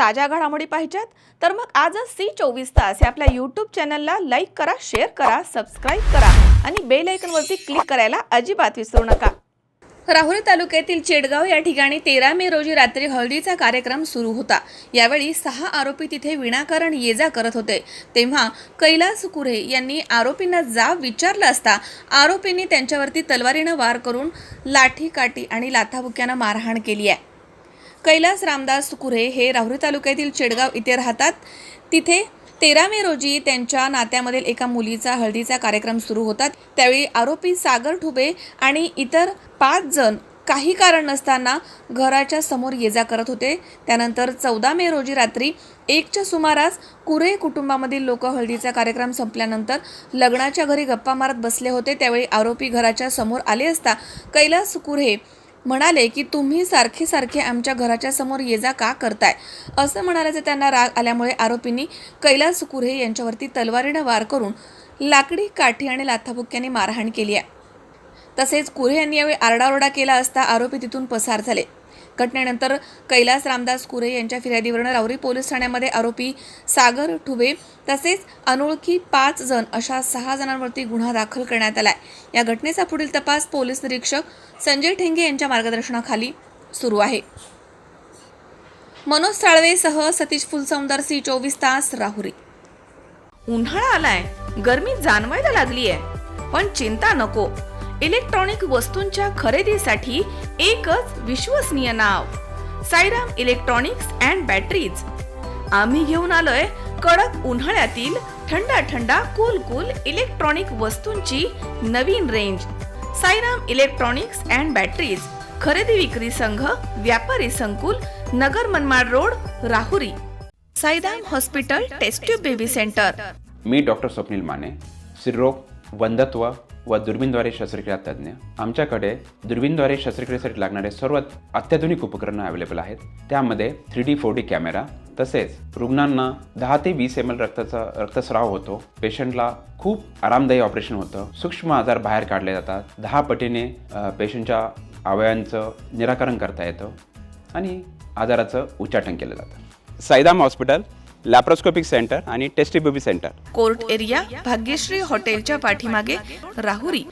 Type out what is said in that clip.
ताज्या घडामोडी पाहिजेत तर मग आजच C24 या आपल्या YouTube चॅनलला लाईक करा, शेअर करा, सबस्क्राइब करा आणि बेल आयकॉनवरती क्लिक करायला अजिबात विसरू नका। राहुरी तालुक्यातील चेडगाव या ठिकाणी 13 मे रोजी रात्री हळदीचा कार्यक्रम सुरू होता। यावेळी 6 आरोपी तिथे विनाकारण ये-जा करत होते। तेव्हा कैलास कुरे यांनी आरोपींना जाब विचारला असता आरोपींनी त्यांच्यावरती तलवारीने वार करून लाठी काठी आणि लाथाबुक्याने मारहाण केली आहे। कैलास रामदास कुरे हे राहुरी तालुक्यातील चेडगाव इथे राहतात। तिथे 13 मे रोजी त्यांच्या नात्यामधील एका मुलीचा हळदीचा कार्यक्रम सुरू होता। त्यावेळी आरोपी सागर ठुबे आणि इतर 5 जण काही कारण नसताना घराच्या समोर ये-जा करत होते। त्यानंतर 14 मे रोजी रात्री 1च्या सुमारास कुरे कुटुंबामधील लोक हळदीचा कार्यक्रम संपल्यानंतर लग्नाच्या घरी गप्पा मारत बसले होते। त्यावेळी आरोपी घराच्या समोर आले असता कैलास कुरे म्हणाले की तुम्ही सारखे सारखे आमच्या घराच्या समोर ये-जा का करताय असं म्हणाल्याचे त्यांना राग आल्यामुळे आरोपींनी कैलास कुरे यांच्यावरती तलवारीने वार करून लाकडी काठी आणि लाथाबुक्याने मारहाण केली आहे। तसेच कुरे यांनी यावेळी आरडाओरडा केला असता आरोपी तिथून पसार झाले। घटनेनंतर कैलास रामदास कुरे यांच्या फिर्यादीवरून राहुरी पोलीस ठाण्यामध्ये आरोपी सागर ठुबे तसेच अनोळखी 5 जण अशा 6 जणांवरती गुन्हा दाखल करण्यात आलाय। या घटनेचा पुढील तपास पोलीस निरीक्षक संजय ठेंगे यांच्या मार्गदर्शनाखाली सुरू आहे। मनोज साळवेसह सतीश फुलसौंदर C24 राहुरी। उन्हाळा आलाय, गरमी जाणवायला लागली आहे, पण चिंता नको। इलेक्ट्रॉनिक वस्तूंच्या खरेदीसाठी एकच विश्वसनीय नाव, साईराम इलेक्ट्रॉनिक्स अँड बॅटरीज। आम्ही घेऊन आलोय कडक उन्हाळ्यातील थंड कूल इलेक्ट्रॉनिक वस्तूंची नवीन range. Sairam electronics and batteries, खरेदी विक्री संघ, व्यापारी संकुल, Nagar Manmad road, Rahuri. Sairam hospital test tube baby centre. मी डॉक्टर स्वप्नील माने, स्त्रीरोग, वंध्यत्व व दुर्बीणद्वारे शस्त्रक्रिया तज्ज्ञ। आमच्याकडे दुर्बीणद्वारे शस्त्रक्रियेसाठी लागणारे सर्व अत्याधुनिक उपकरणं अवेलेबल आहेत। त्यामध्ये 3D 4D कॅमेरा, तसेच रुग्णांना 10 ते 20 ml रक्तस्राव होतो। पेशंटला खूप आरामदायी ऑपरेशन होतं। सूक्ष्म आजार बाहेर काढले जातात। 10 पटीने पेशंटच्या अवयवांचं निराकरण करता येतं आणि आजाराचं उच्चाटन केलं जातं। साईराम हॉस्पिटल, लॅप्रोस्कोपिक सेंटर आणि test baby centre, court area, Bhagyashree हॉटेलच्या पाठीमागे, राहुरी।